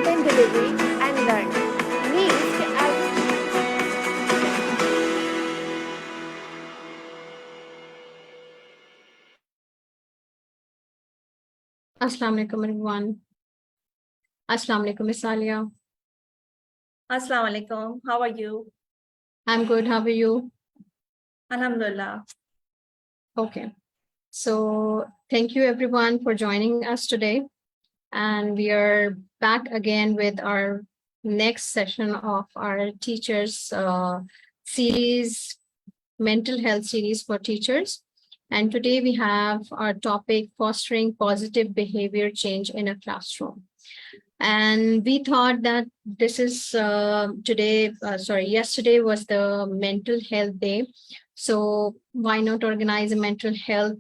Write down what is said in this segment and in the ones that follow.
content delivery and learn. Least as Assalamu alaikum everyone. Assalamu alaikum Miss Alia. Assalamu alaikum. How are you? I'm good. How are you? Alhamdulillah. Okay. So thank you everyone for joining us today. And we are back again with our next session of our teachers series, mental health series for teachers. And today we have our topic, fostering positive behavior change in a classroom. And we thought that this is yesterday was the mental health day. So why not organize a mental health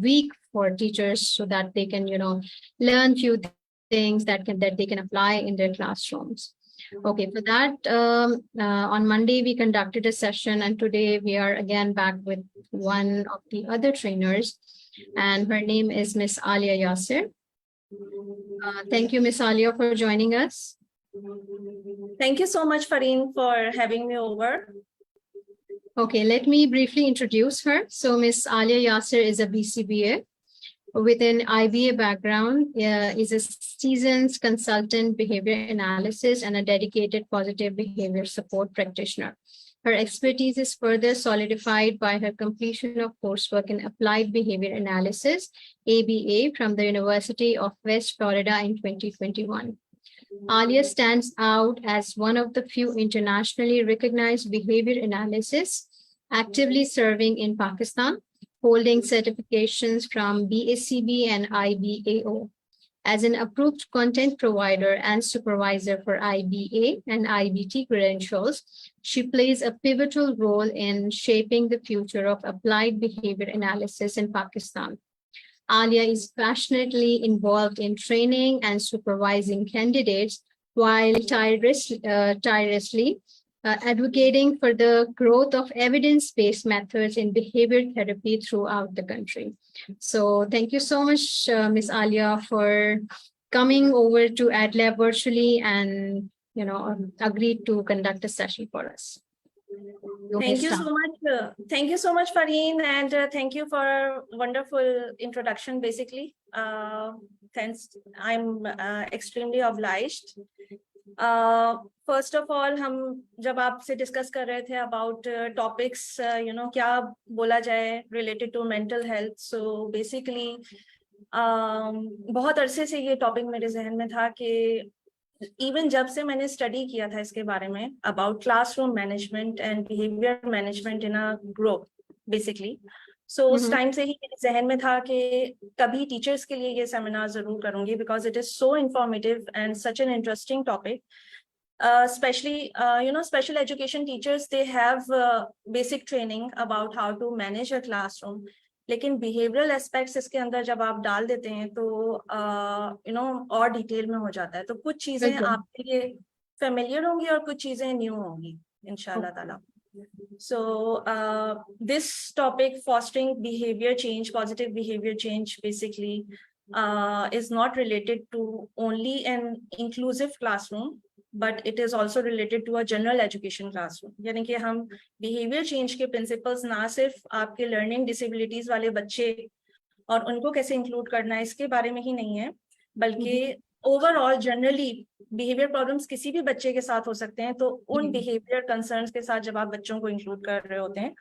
week for teachers so that they can, learn few things that they can apply in their classrooms. Okay, for that, on Monday, we conducted a session, and today we are again back with one of the other trainers, and her name is Miss Alia Yasser. Thank you, Miss Alia, for joining us. Thank you so much, Fareen, for having me over. Okay, let me briefly introduce her. So Miss Alia Yasser is a BCBA with an IBA background, is a seasoned consultant behavior analysis and a dedicated positive behavior support practitioner. Her expertise is further solidified by her completion of coursework in Applied Behavior Analysis, ABA, from the University of West Florida in 2021. Alia stands out as one of the few internationally recognized behavior analysts actively serving in Pakistan, holding certifications from BACB and IBAO. As an approved content provider and supervisor for IBA and IBT credentials, she plays a pivotal role in shaping the future of applied behavior analysis in Pakistan. Alia is passionately involved in training and supervising candidates while tirelessly advocating for the growth of evidence-based methods in behavior therapy throughout the country. So thank you so much, Ms. Alia, for coming over to AdLab virtually and agreed to conduct a session for us. Thank you so much. Thank you so much, Fareen, and thank you for a wonderful introduction, basically. Thanks. I'm extremely obliged. First of all, हम जब आपसे discuss कर रहे थे about topics, क्या बोला जाए related to mental health. So basically, बहुत अरसे से ये टॉपिक मेरे जहन में था कि इवन जब से मैंने स्टडी किया था इसके बारे में about classroom management and behaviour management in a group basically, so उस टाइम से ही मेरे जहन में था कि कभी टीचर्स के लिए ये सेमिनार जरूर करूंगी because it is so informative and such an interesting topic. Especially, special education teachers, they have basic training about how to manage a classroom. लेकिन behavioral aspects इसके अंदर जब आप डाल देते हैं तो और डिटेल में हो जाता है. तो कुछ चीजें आपके लिए familiar होंगी और कुछ चीजें new होंगी इंशाल्लाह ताला. So this topic, fostering behavior change, positive behavior change, basically is not related to only an inclusive classroom, but it is also related to a general education classroom. यानी कि हम behavior change के principles ना सिर्फ आपके learning disabilities वाले बच्चे और उनको कैसे include करना है इसके बारे में ही नहीं है, बल्कि overall generally behavior problems किसी भी बच्चे के साथ हो सकते हैं. तो उन behavior concerns के साथ जब आप बच्चों को include कर रहे होते हैं,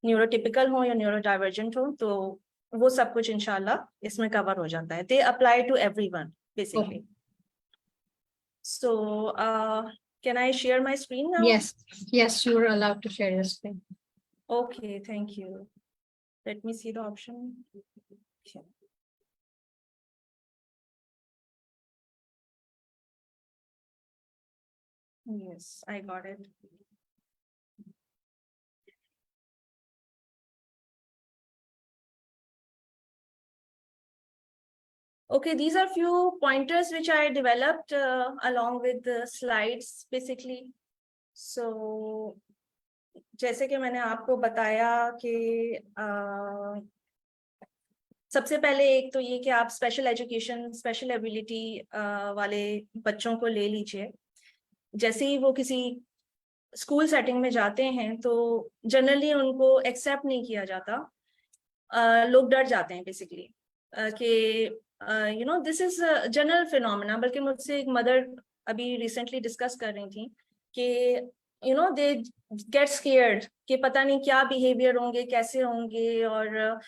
neurotypical हो या neurodivergent हो, तो वो सब कुछ इंशाल्लाह इसमें cover हो जाता है. They apply to everyone basically. So, can I share my screen now? Yes, you are allowed to share your screen. Okay, thank you. Let me see the option. Okay. Yes, I got it. Okay, these are few pointers which I developed along with the slides, basically. So, जैसे कि मैंने आपको बताया कि सबसे पहले एक तो ये कि आप स्पेशल एजुकेशन, स्पेशल एबिलिटी वाले बच्चों को ले लीजिए। जैसे ही वो किसी स्कूल सेटिंग में जाते हैं तो जनरली उनको एक्सेप्ट नहीं किया जाता। लोग डर जाते हैं बेसिकली कि दिस इज जनरल फिनोमेना। बल्कि मुझसे एक मदर अभी रिसेंटली डिस्कस कर रही थी कि दे गेट स्केयर्ड कि पता नहीं क्या बिहेवियर होंगे, कैसे होंगे, और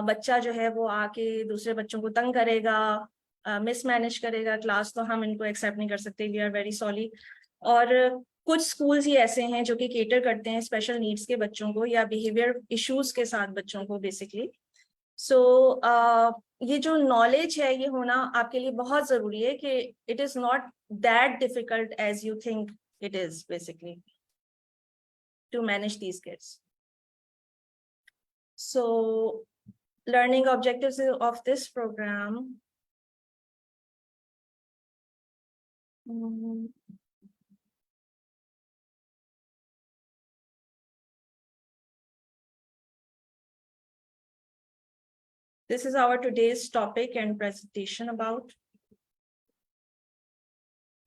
बच्चा जो है वो आके दूसरे बच्चों को तंग करेगा, मिसमैनेज करेगा क्लास, तो हम इनको एक्सेप्ट नहीं कर सकते। We are very sorry. और कुछ स्कूल्स ही ऐसे हैं जो कि केटर करते हैं स्पेशल नीड्स के बच्चों को या बिहेवियर इश्यूज के साथ बच्चों को बेसिकली। सो ये जो नॉलेज है ये होना आपके लिए बहुत जरूरी है कि it is not that difficult as you think it is basically to manage these kids. So learning objectives of this program. This is our today's topic and presentation about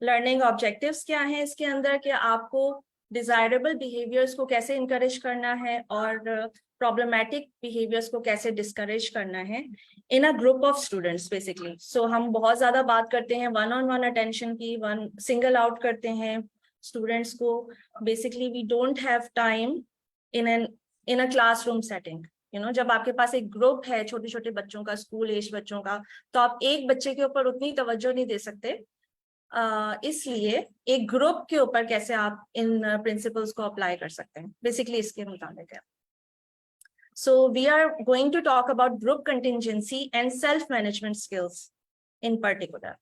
learning objectives। क्या है इसके अंदर कि आपको desirable behaviors को कैसे encourage करना है और problematic behaviors को कैसे discourage करना है in a group of students basically। So हम बहुत ज्यादा बात करते हैं one-on-one attention की, one single out करते हैं students को। Basically we don't have time in a classroom setting। जब आपके पास एक ग्रुप है छोटे छोटे बच्चों का, स्कूल एज बच्चों का, तो आप एक बच्चे के ऊपर उतनी तवज्जो नहीं दे सकते। इसलिए एक ग्रुप के ऊपर कैसे आप इन प्रिंसिपल्स को अप्लाई कर सकते हैं बेसिकली इसके मुताबिक है। So we are going to talk about group contingency and self management skills in particular.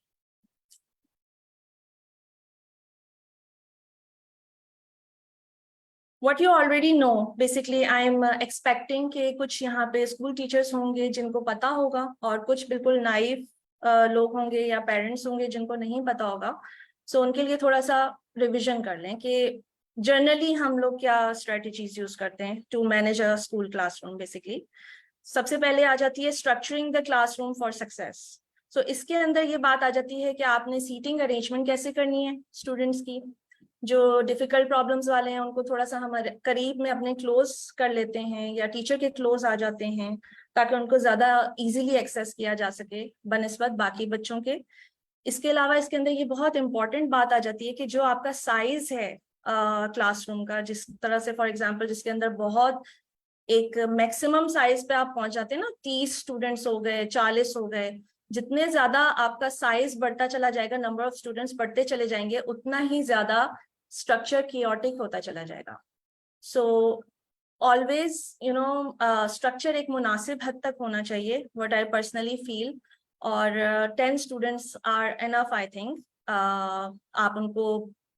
What you already know, basically I am expecting कि कुछ यहाँ पे स्कूल टीचर्स होंगे जिनको पता होगा और कुछ बिल्कुल नाइव लोग होंगे या पेरेंट्स होंगे जिनको नहीं पता होगा। सो उनके लिए थोड़ा सा रिविजन कर लें कि जनरली हम लोग क्या स्ट्रेटजीज यूज करते हैं to manage a school classroom. Basically सबसे पहले आ जाती है structuring the classroom for success. So इसके अंदर ये बात आ जाती है कि आपने सीटिंग अरेंजमेंट कैसे करनी है स्टूडेंट्स की। जो डिफिकल्ट प्रॉब्लम्स वाले हैं उनको थोड़ा सा हमारे करीब में अपने क्लोज कर लेते हैं या टीचर के क्लोज आ जाते हैं ताकि उनको ज्यादा इजीली एक्सेस किया जा सके बनिस्बत बाकी बच्चों के। इसके अलावा इसके अंदर ये बहुत इंपॉर्टेंट बात आ जाती है कि जो आपका साइज है क्लासरूम का, जिस तरह से फॉर एग्जांपल जिसके अंदर बहुत एक मैक्सिमम साइज पे आप पहुंच जाते हैं ना, 30 स्टूडेंट्स हो गए, 40 हो गए, जितने ज्यादा आपका साइज बढ़ता चला जाएगा, नंबर ऑफ स्टूडेंट्स बढ़ते चले जाएंगे, उतना ही ज्यादा स्ट्रक्चर कियोटिक होता चला जाएगा। सो ऑलवेज स्ट्रक्चर एक मुनासिब हद तक होना चाहिए, व्हाट आई पर्सनली फील। और 10 students are enough I think. आप उनको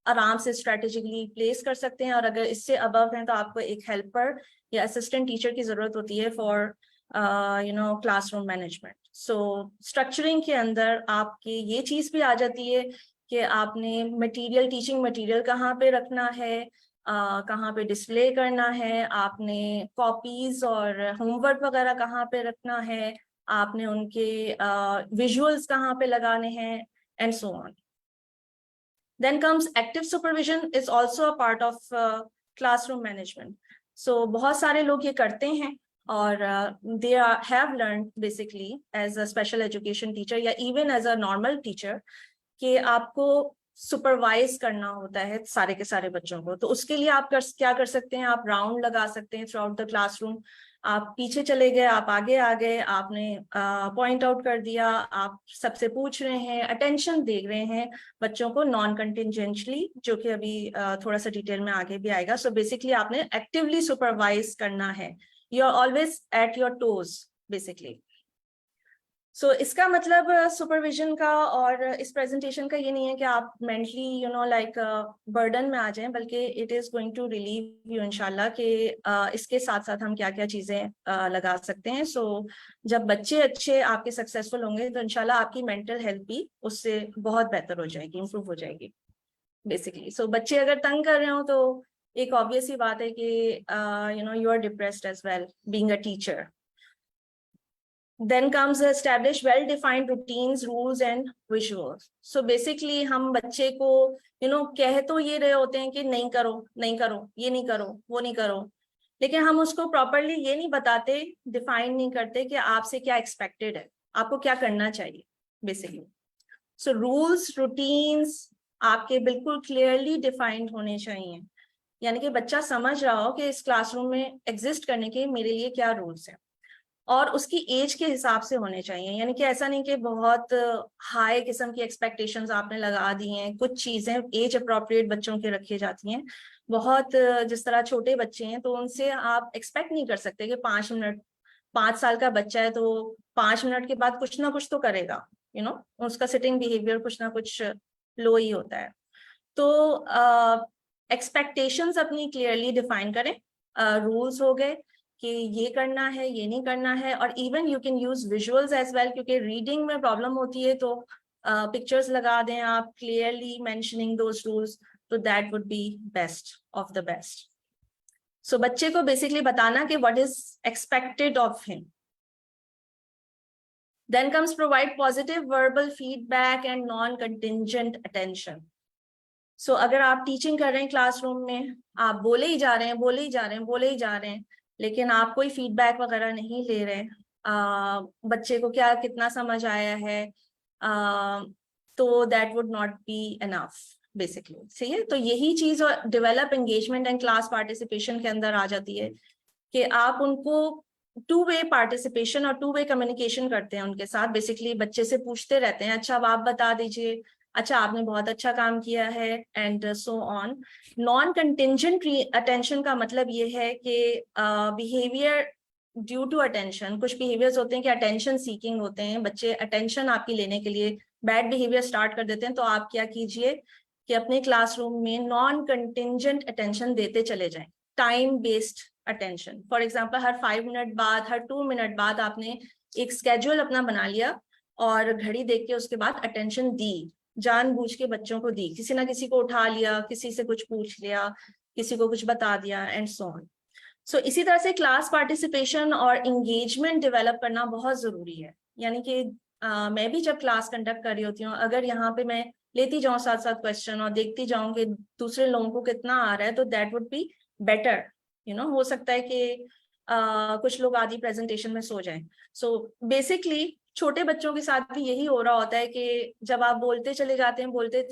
आराम से स्ट्रेटेजिकली प्लेस कर सकते हैं, और अगर इससे अबव हैं तो आपको एक हेल्पर या असिस्टेंट टीचर की जरूरत होती है for classroom management. So structuring के अंदर आपकी ये चीज भी आ जाती है कि आपने मटेरियल, टीचिंग मटेरियल कहाँ पे रखना है, कहाँ पे डिस्प्ले करना है, आपने कॉपीज और होमवर्क वगैरह कहाँ पे रखना है, आपने उनके विजुअल्स कहाँ पे लगाने हैं, and so on. Then comes active supervision is also a part of classroom management. So बहुत सारे लोग ये करते हैं और they have learned basically as a special education teacher या even as a normal teacher कि आपको सुपरवाइज करना होता है सारे के सारे बच्चों को। तो उसके लिए आप क्या कर सकते हैं, आप राउंड लगा सकते हैं थ्रू आउट द क्लासरूम। आप पीछे चले गए, आप आगे आ गए, आपने पॉइंट आउट कर दिया, आप सबसे पूछ रहे हैं, अटेंशन दे रहे हैं बच्चों को नॉन कंटिजेंटली, जो कि अभी थोड़ा सा डिटेल में आगे भी आएगा। सो बेसिकली आपने एक्टिवली सुपरवाइज करना है, you are always at your toes basically. So इसका मतलब सुपरविजन का और इस प्रेजेंटेशन का ये नहीं है कि आप मेंटली लाइक बर्डन में आ जाएं, बल्कि it is going to relieve you इंशाल्लाह कि इसके साथ साथ हम क्या क्या चीजें लगा सकते हैं। सो जब बच्चे अच्छे आपके सक्सेसफुल होंगे तो इंशाल्लाह आपकी मेंटल हेल्थ भी उससे बहुत बेहतर हो जाएगी, इंप्रूव हो जाएगी बेसिकली। सो बच्चे अगर तंग कर रहे हो तो एक ऑब्वियस ही बात है कि you are depressed as well being a teacher. Then comes establish well-defined routines, rules and visuals. So basically हम बच्चे को कह तो ये रहे होते हैं कि नहीं करो, नहीं करो, ये नहीं करो, वो नहीं करो, लेकिन हम उसको प्रॉपरली ये नहीं बताते, डिफाइन नहीं करते कि आपसे क्या एक्सपेक्टेड है, आपको क्या करना चाहिए बेसिकली. सो रूल्स, रूटीन्स आपके बिल्कुल क्लियरली डिफाइंड होने चाहिए, यानी कि बच्चा समझ रहा हो कि इस क्लासरूम में एग्जिस्ट करने के मेरे लिए क्या रूल्स हैं, और उसकी एज के हिसाब से होने चाहिए. यानी कि ऐसा नहीं कि बहुत हाई किस्म की एक्सपेक्टेशंस आपने लगा दी हैं. कुछ चीजें एज अप्रोप्रिएट बच्चों की रखी जाती हैं. बहुत जिस तरह छोटे बच्चे हैं तो उनसे आप एक्सपेक्ट नहीं कर सकते कि 5 मिनट, 5 साल का बच्चा है तो 5 मिनट के बाद कुछ ना कुछ तो करेगा. उसका सिटिंग बिहेवियर कुछ ना कुछ लो ही होता है. तो एक्सपेक्टेशंस अपनी क्लियरली डिफाइन करें. रूल्स हो गए कि ये करना है, ये नहीं करना है, और even you can use visuals as well, क्योंकि रीडिंग में प्रॉब्लम होती है तो पिक्चर्स लगा दें आप क्लियरली मेंशनिंग दोज रूल्स, तो that would be best of the best. So बच्चे को बेसिकली बताना कि what is expected of him. Then comes provide positive verbal feedback and non-contingent attention. So अगर आप टीचिंग कर रहे हैं क्लासरूम में, आप बोले ही जा रहे हैं, बोले ही जा रहे हैं, बोले ही जा रहे हैं, लेकिन आप कोई फीडबैक वगैरह नहीं ले रहे, बच्चे को क्या कितना समझ आया है, तो that would not be enough basically. सही है. तो यही चीज develop engagement and class participation के अंदर आ जाती है कि आप उनको टू वे पार्टिसिपेशन और टू वे कम्युनिकेशन करते हैं उनके साथ. बेसिकली बच्चे से पूछते रहते हैं, अच्छा अब आप बता दीजिए, अच्छा आपने बहुत अच्छा काम किया है, and so on. Non contingent attention का मतलब ये है कि बिहेवियर ड्यू टू अटेंशन. कुछ बिहेवियर्स होते हैं कि अटेंशन सीकिंग होते हैं, बच्चे अटेंशन आपकी लेने के लिए बैड बिहेवियर स्टार्ट कर देते हैं. तो आप क्या कीजिए कि अपने क्लासरूम में नॉन कंटिंजेंट अटेंशन देते चले जाएं, time based attention. For example her 5 minute बाद, हर 2 मिनट बाद आपने एक स्केड्यूल अपना बना लिया और घड़ी देख के उसके बाद अटेंशन दी, जानबूझ के बच्चों को दी, किसी ना किसी को उठा लिया, किसी से कुछ पूछ लिया, किसी को कुछ बता दिया, एंड सो ऑन. सो इसी तरह से क्लास पार्टिसिपेशन और एंगेजमेंट डेवलप करना बहुत जरूरी है. यानी कि मैं भी जब क्लास कंडक्ट कर रही होती हूँ, अगर यहाँ पे मैं लेती जाऊँ साथ साथ क्वेश्चन और देखती जाऊँ कि दूसरे लोगों को कितना आ रहा है, तो दैट वुड बी बेटर. हो सकता है कि कुछ लोग आधी प्रेजेंटेशन में सो जाएं. सो बेसिकली छोटे बच्चों के साथ भी यही हो रहा होता है कि जब आप बोलते चले जाते हैं, बोलते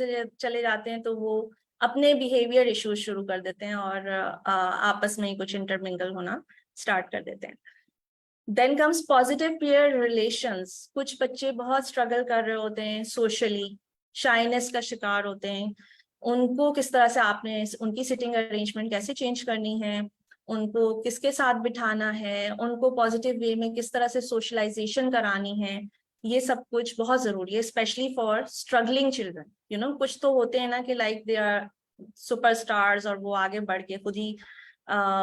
चले जाते हैं, तो वो अपने बिहेवियर इश्यूज शुरू कर देते हैं और आपस में ही कुछ इंटरमिंगल होना स्टार्ट कर देते हैं. Then comes positive peer relations. कुछ बच्चे बहुत स्ट्रगल कर रहे होते हैं सोशली, शाइनेस का शिकार होते हैं. उनको किस तरह से आपने उनकी सिटिंग अरेंजमेंट कैसे चेंज करनी है, उनको किसके साथ बिठाना है, उनको पॉजिटिव वे में किस तरह से सोशलाइजेशन करानी है, ये सब कुछ बहुत जरूरी है, स्पेशली फॉर स्ट्रगलिंग चिल्ड्रन. कुछ तो होते हैं ना कि लाइक दे आर सुपरस्टार्स और वो आगे बढ़ के खुद ही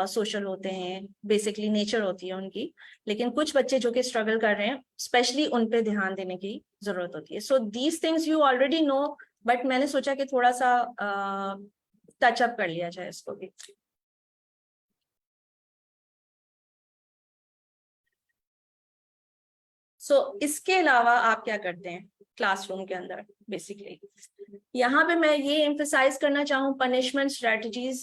सोशल होते हैं, बेसिकली नेचर होती है उनकी. लेकिन कुछ बच्चे जो कि स्ट्रगल कर रहे हैं, स्पेशली उन पे ध्यान देने की जरूरत होती है. So these things you already know, but मैंने सोचा कि थोड़ा सा टचअप कर लिया जाए इसको भी. इसके अलावा आप क्या करते हैं क्लासरूम के अंदर बेसिकली. यहाँ पे मैं ये एम्फसाइज करना चाहूँ पनिशमेंट स्ट्रेटजीज.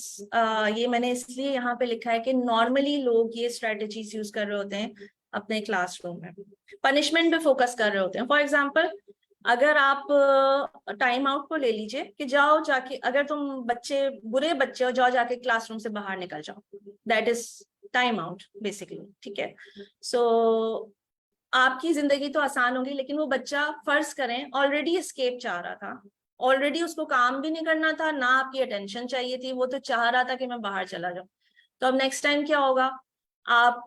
ये मैंने इसलिए यहाँ पे लिखा है कि नॉर्मली लोग ये स्ट्रेटजीज यूज कर रहे होते हैं अपने क्लासरूम में, पनिशमेंट पे फोकस कर रहे होते हैं. फॉर एग्जाम्पल अगर आप टाइम आउट को ले लीजिए कि जाओ जाके, अगर तुम बुरे बच्चे हो, जाओ जाके क्लासरूम से बाहर निकल जाओ, that is time out basically. ठीक है. सो आपकी जिंदगी तो आसान होगी, लेकिन वो बच्चा फर्ज करें ऑलरेडी एस्केप चाह रहा था, ऑलरेडी उसको काम भी नहीं करना था, ना आपकी अटेंशन चाहिए थी, वो तो चाह रहा था कि मैं बाहर चला जाऊं. तो अब नेक्स्ट टाइम क्या होगा, आप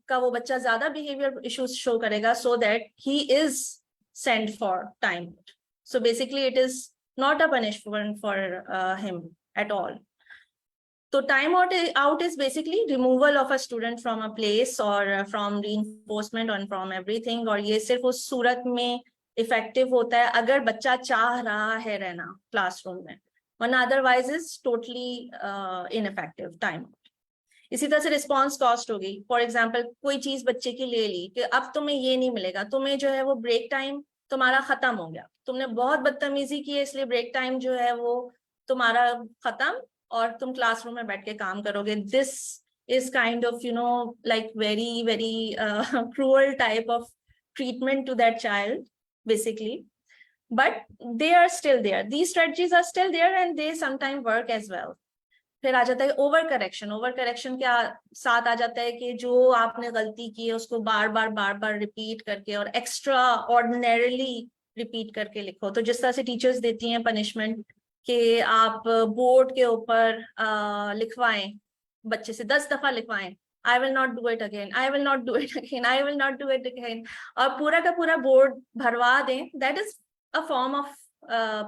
का वो बच्चा ज्यादा बिहेवियर इश्यूज शो करेगा, so that he is sent for time out. So basically it is not a punishment for him at all. So time out is basically removal of a student from a place or from reinforcement and from everything. और ये सिर्फ उस सूरत में effective होता है अगर बच्चा चाह रहा है रहना क्लासरूम में, वरना otherwise is totally ineffective time. इसी तरह से रिस्पॉन्स कॉस्ट हो गई, फॉर एग्जाम्पल कोई चीज बच्चे की ले ली कि अब तुम्हें ये नहीं मिलेगा, तुम्हें जो है वो ब्रेक टाइम तुम्हारा खत्म हो गया, तुमने बहुत बदतमीजी की है इसलिए ब्रेक टाइम जो है वो तुम्हारा खत्म और तुम क्लासरूम में बैठ के काम करोगे. This is kind of like very very cruel type of treatment to that child basically, but they are still there, these strategies are still there and they sometimes work as well. फिर आ जाता है over correction के साथ आ जाता है कि जो आपने गलती की है उसको बार बार रिपीट करके और एक्स्ट्रा ऑर्डिनरीली रिपीट करके लिखो. तो जिस तरह से टीचर्स देती हैं पनिशमेंट कि आप बोर्ड के ऊपर लिखवाएं, बच्चे से 10 दफा लिखवाएं, I will not do it again, I will not do it again, I will not do it again, और पूरा का पूरा बोर्ड भरवा दें. That is a form of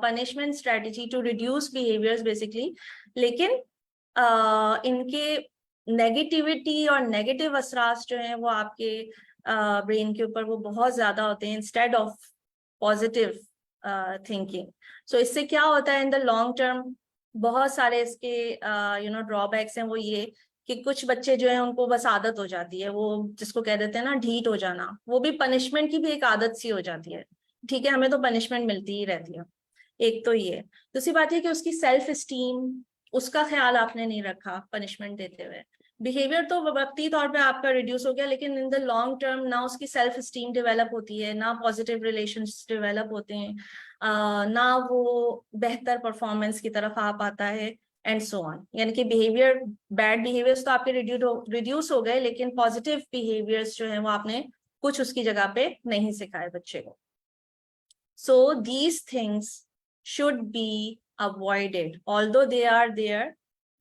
punishment strategy to reduce behaviors basically. लेकिन इनके नेगेटिविटी और negative असरात जो हैं वो आपके ब्रेन के ऊपर वो बहुत ज्यादा होते हैं इंस्टेड ऑफ पॉजिटिव थिंकिंग. सो इससे क्या होता है इन द लॉन्ग टर्म, बहुत सारे इसके ड्रॉबैक्स हैं. वो ये कि कुछ बच्चे जो है उनको बस आदत हो जाती है, वो जिसको कह देते हैं ना ढीठ हो जाना, वो भी पनिशमेंट की भी एक आदत सी हो जाती है. ठीक है, हमें तो पनिशमेंट मिलती ही रहती है. एक तो ये. दूसरी बात है कि उसकी सेल्फ स्टीम, उसका ख्याल आपने नहीं रखा पनिशमेंट देते हुए. बिहेवियर तो वक्ती तौर पे आपका रिड्यूस हो गया, लेकिन इन द लॉन्ग टर्म ना उसकी सेल्फ स्टीम डेवलप होती है, ना पॉजिटिव रिलेशंस डेवलप होते हैं, ना वो बेहतर परफॉर्मेंस की तरफ आ पाता है एंड सो ऑन. यानी कि बिहेवियर, बैड बिहेवियर्स तो आपके रिड्यूस हो गए, लेकिन पॉजिटिव बिहेवियर्स जो है वो आपने कुछ उसकी जगह पे नहीं सिखाए बच्चे को. So these things should be avoided, although they are there,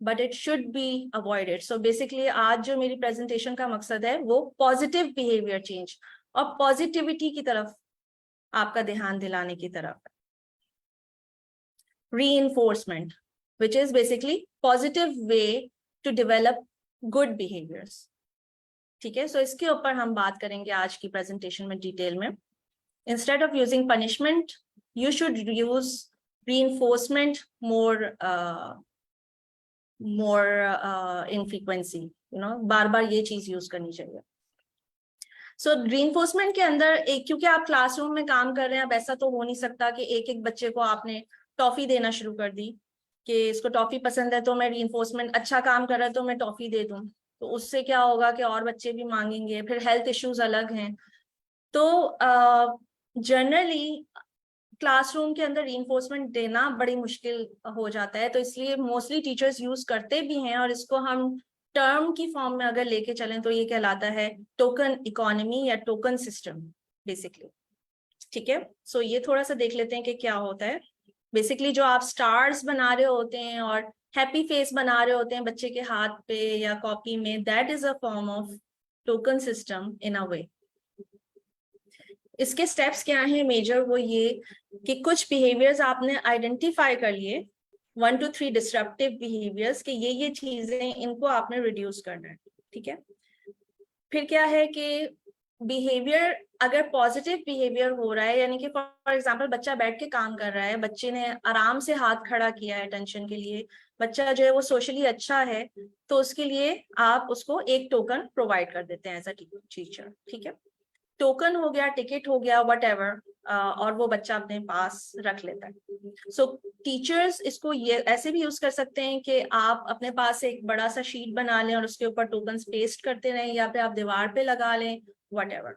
but it should be avoided. So basically आज जो मेरी presentation का मकसद है वो positive behavior change और positivity की तरफ आपका ध्यान दिलाने की तरफ. Reinforcement, which is basically positive way to develop good behaviors. ठीक है, so इसके ऊपर हम बात करेंगे आज की presentation में डिटेल में. Instead of using punishment, you should use reinforcement more in frequency, बार बार ये चीज यूज करनी चाहिए. सो reinforcement के अंदर एक, क्योंकि आप क्लासरूम में काम कर रहे हैं, अब ऐसा तो हो नहीं सकता कि एक एक बच्चे को आपने टॉफी देना शुरू कर दी कि इसको टॉफी पसंद है तो मैं reinforcement, अच्छा काम कर रहा है तो मैं टॉफी दे दूं. तो उससे क्या होगा कि और बच्चे भी मांगेंगे, फिर हेल्थ इश्यूज अलग हैं. तो जनरली क्लासरूम के अंदर रीइंफोर्समेंट देना बड़ी मुश्किल हो जाता है, तो इसलिए मोस्टली टीचर्स यूज करते भी हैं. और इसको हम टर्म की फॉर्म में अगर लेके चलें तो ये कहलाता है टोकन इकोनॉमी या टोकन सिस्टम बेसिकली. ठीक है, सो ये थोड़ा सा देख लेते हैं कि क्या होता है. बेसिकली जो आप स्टार्स बना रहे होते हैं और हैप्पी फेस बना रहे होते हैं बच्चे के हाथ पे या कॉपी में, that is a form of token system in a way. इसके स्टेप्स क्या हैं मेजर, वो ये कि कुछ बिहेवियर्स आपने आइडेंटिफाई कर लिए, 1 to 3 डिस्ट्रप्टिव बिहेवियर्स, कि ये चीजें इनको आपने रिड्यूस करना है. ठीक है, फिर क्या है कि बिहेवियर, अगर पॉजिटिव बिहेवियर हो रहा है, यानी कि फॉर एग्जांपल बच्चा बैठ के काम कर रहा है, बच्चे ने आराम से हाथ खड़ा किया है अटेंशन के लिए, बच्चा जो है वो सोशली अच्छा है, तो उसके लिए आप उसको एक टोकन प्रोवाइड कर देते हैं एज अ टीचर. ठीक है, टोकन हो गया, टिकट हो गया, व्हाटएवर, और वो बच्चा अपने पास रख लेता है. सो टीचर्स इसको ये ऐसे भी यूज कर सकते हैं कि आप अपने पास एक बड़ा सा शीट बना लें और उसके ऊपर टोकन्स पेस्ट करते रहें, या फिर आप दीवार पे लगा लें, व्हाटएवर.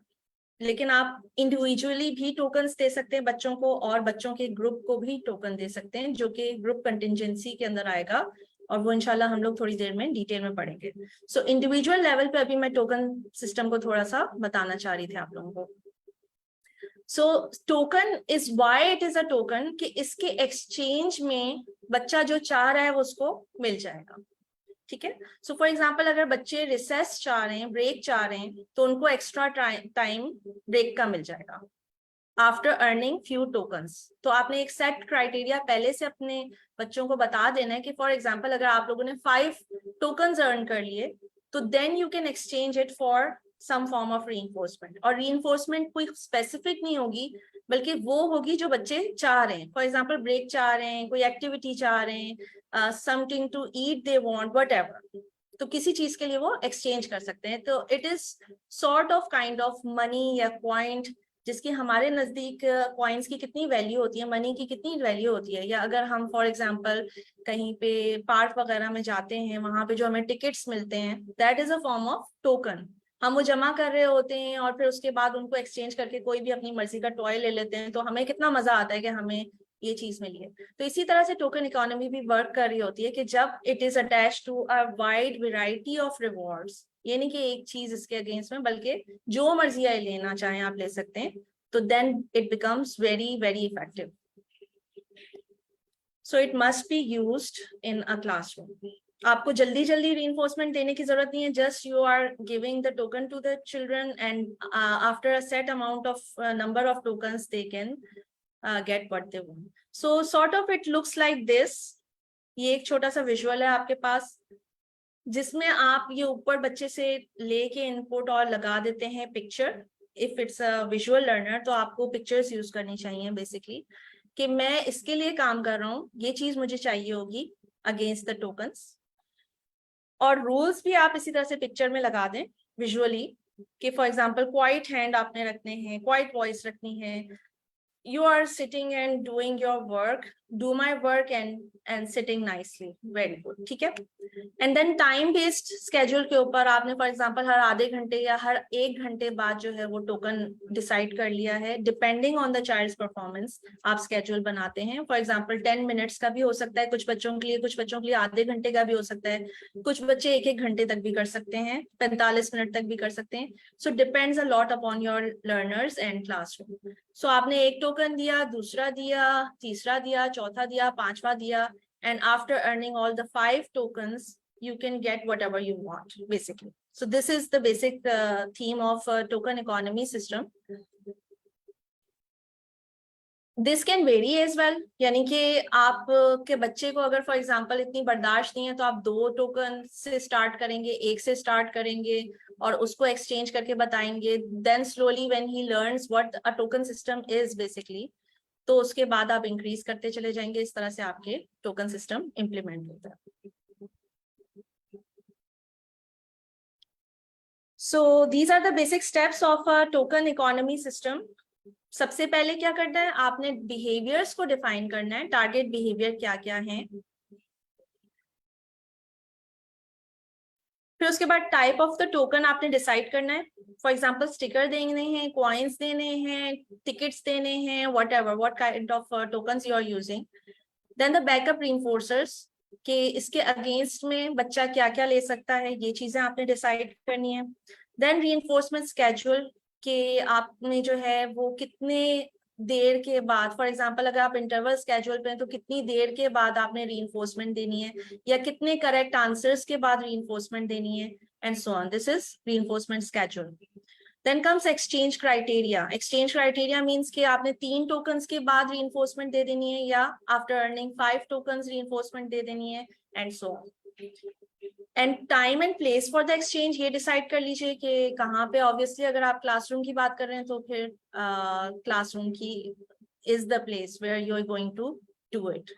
लेकिन आप इंडिविजुअली भी टोकन्स दे सकते हैं बच्चों को, और बच्चों के ग्रुप को भी टोकन दे सकते हैं, जो कि ग्रुप कंटिजेंसी के अंदर आएगा, और वो इंशाल्लाह हम लोग थोड़ी देर में डिटेल में पढ़ेंगे. सो इंडिविजुअल लेवल पे अभी मैं टोकन सिस्टम को थोड़ा सा बताना चाह रही थी आप लोगों को. So token is why it is a token, कि इसके एक्सचेंज में बच्चा जो चाह रहा है वो उसको मिल जाएगा. ठीक है, सो फॉर एग्जाम्पल अगर बच्चे रिसेस चाह रहे हैं, ब्रेक चाह रहे हैं, तो उनको एक्स्ट्रा टाइम ब्रेक का मिल जाएगा आफ्टर अर्निंग फ्यू टोकन्स. तो आपने एक सेट क्राइटेरिया पहले से अपने बच्चों को बता देना है कि फॉर एग्जांपल अगर आप लोगों ने 5 टोकन्स अर्न कर लिए, तो then you can exchange it for some form of reinforcement. और रीइंफोर्समेंट कोई स्पेसिफिक नहीं होगी, बल्कि वो होगी जो बच्चे चाह रहे हैं. फॉर एग्जाम्पल ब्रेक चाह रहे हैं, कोई एक्टिविटी चाह रहे हैं, something to eat they want, whatever. तो किसी चीज के लिए वो एक्सचेंज कर सकते हैं। तो it is sort of kind of money या पॉइंट, जिसकी हमारे नजदीक कॉइन्स की कितनी वैल्यू होती है, मनी की कितनी वैल्यू होती है। या अगर हम फॉर एग्जांपल कहीं पे पार्क वगैरह में जाते हैं, वहां पे जो हमें टिकट्स मिलते हैं, that is a form of token. हम वो जमा कर रहे होते हैं और फिर उसके बाद उनको एक्सचेंज करके कोई भी अपनी मर्जी का टॉय ले लेते हैं, तो हमें कितना मजा आता है कि हमें ये चीज मिली है। तो इसी तरह से टोकन इकोनॉमी भी वर्क कर रही होती है कि जब it is attach to a wide variety of rewards, ये नहीं कि एक चीज इसके अगेंस्ट में, बल्कि जो मर्जी है लेना चाहें आप ले सकते हैं, तो then it becomes very very effective. So it must be used in a classroom. आपको जल्दी जल्दी रीइंफोर्समेंट देने की जरूरत नहीं है, just you are giving the token to the children and after a set amount of number of tokens they can get what they want. So sort of it looks like this. ये एक छोटा सा visual है आपके पास, जिसमें आप ये ऊपर बच्चे से लेके इनपुट और लगा देते हैं picture. If it's a visual learner तो आपको पिक्चर्स यूज करनी चाहिए बेसिकली, कि मैं इसके लिए काम कर रहा हूँ, ये चीज मुझे चाहिए होगी अगेंस्ट द टोकन्स। और रूल्स भी आप इसी तरह से पिक्चर में लगा दें विजुअली, कि फॉर एग्जांपल क्वाइट हैंड आपने रखने हैं, क्वाइट वॉइस रखनी है, you are sitting and doing your work, do my work and sitting nicely, very good, ठीक है। and then time based schedule के ऊपर आपने फॉर एग्जांपल हर आधे घंटे या हर 1 घंटे बाद जो है वो टोकन डिसाइड कर लिया है, depending on the child's performance आप स्केड्यूल बनाते हैं। फॉर एग्जांपल 10 मिनट्स का भी हो सकता है कुछ बच्चों के लिए, कुछ बच्चों के लिए आधे घंटे का भी हो सकता है, कुछ बच्चे 1-1 घंटे तक भी कर सकते हैं, 45 मिनट तक भी कर सकते हैं। So depends a lot upon your learners and classroom. So आपने एक टोकन दिया, दूसरा दिया, तीसरा दिया, चौथा दिया, पांचवा दिया, and after earning all the 5 tokens you can get whatever you want basically. So this is the basic theme of token economy system. This can vary as well, यानी कि आप के बच्चे को अगर फॉर एग्जांपल इतनी बर्दाश्त नहीं है तो आप 2 टोकन से स्टार्ट करेंगे, 1 से स्टार्ट करेंगे और उसको एक्सचेंज करके बताएंगे। Then slowly when he learns what a token system is basically, तो उसके बाद आप इंक्रीज करते चले जाएंगे। इस तरह से आपके टोकन सिस्टम इंप्लीमेंट होता है। So these are the basic steps of a token economy system. सबसे पहले क्या करना है, आपने बिहेवियर्स को डिफाइन करना है, टारगेट बिहेवियर क्या क्या है। फिर उसके बाद टाइप ऑफ द टोकन आपने डिसाइड करना है। फॉर एग्जांपल स्टिकर देने हैं, कॉइन्स देने हैं, टिकट्स देने हैं, what kind of tokens you are using. Then the backup reinforcers, कि इसके अगेंस्ट में बच्चा क्या क्या ले सकता है, ये चीजें आपने डिसाइड करनी है। देन रीइंफोर्समेंट स्केड्यूल, कि आपने जो है वो कितने देर के बाद, फॉर एग्जांपल अगर आप इंटरवल स्केड्यूल पे हैं तो कितनी देर के बाद आपने रीइंफोर्समेंट देनी है, या कितने करेक्ट आंसर्स के बाद रीइंफोर्समेंट देनी है, and so on. This is reinforcement schedule. Then comes exchange criteria. Exchange criteria means कि आपने 3 tokens के बाद reinforcement दे देनी है, या after earning 5 tokens reinforcement दे देनी है, and so on. And time and place for the exchange, ये decide कर लीजिए कि कहाँ पे। Obviously अगर आप classroom की बात कर रहे हैं तो फिर classroom की is the place where you are going to do it.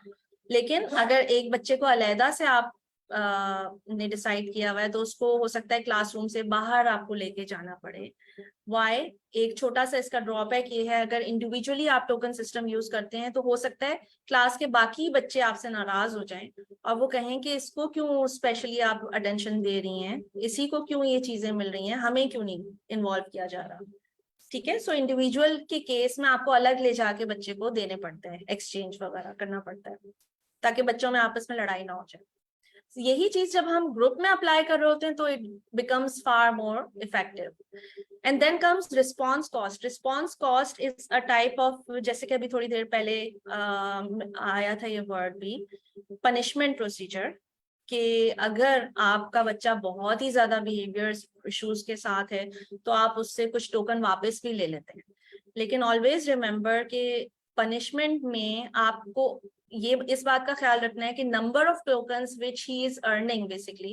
लेकिन अगर एक बच्चे को अलहदा से आप ने डिसाइड किया हुआ है तो उसको हो सकता है क्लासरूम से बाहर आपको लेके जाना पड़े। वाई, एक छोटा सा इसका ड्रॉबैक ये है, अगर इंडिविजुअली आप टोकन सिस्टम यूज करते हैं तो हो सकता है क्लास के बाकी बच्चे आपसे नाराज हो जाएं और वो कहें कि इसको क्यों स्पेशली आप अटेंशन दे रही हैं, इसी को क्यों ये चीजें मिल रही हैं, हमें क्यों नहीं इन्वॉल्व किया जा रहा। ठीक है। सो इंडिविजुअल के केस में आपको अलग ले जाके बच्चे को देने पड़ते हैं, एक्सचेंज वगैरह करना पड़ता है, ताकि बच्चों में आपस में लड़ाई ना हो जाए। यही चीज जब हम ग्रुप में अप्लाई कर रहे होते हैं तो it becomes far more effective. And then comes response cost. Response cost is a type of, जैसे कि अभी थोड़ी देर पहले आया था ये वर्ड भी, पनिशमेंट प्रोसीजर, कि अगर आपका बच्चा बहुत ही ज्यादा बिहेवियर इश्यूज के साथ है तो आप उससे कुछ टोकन वापस भी ले लेते हैं। लेकिन ऑलवेज रिमेम्बर कि पनिशमेंट में आपको ये इस बात का ख्याल रखना है कि number of tokens which he is earning basically,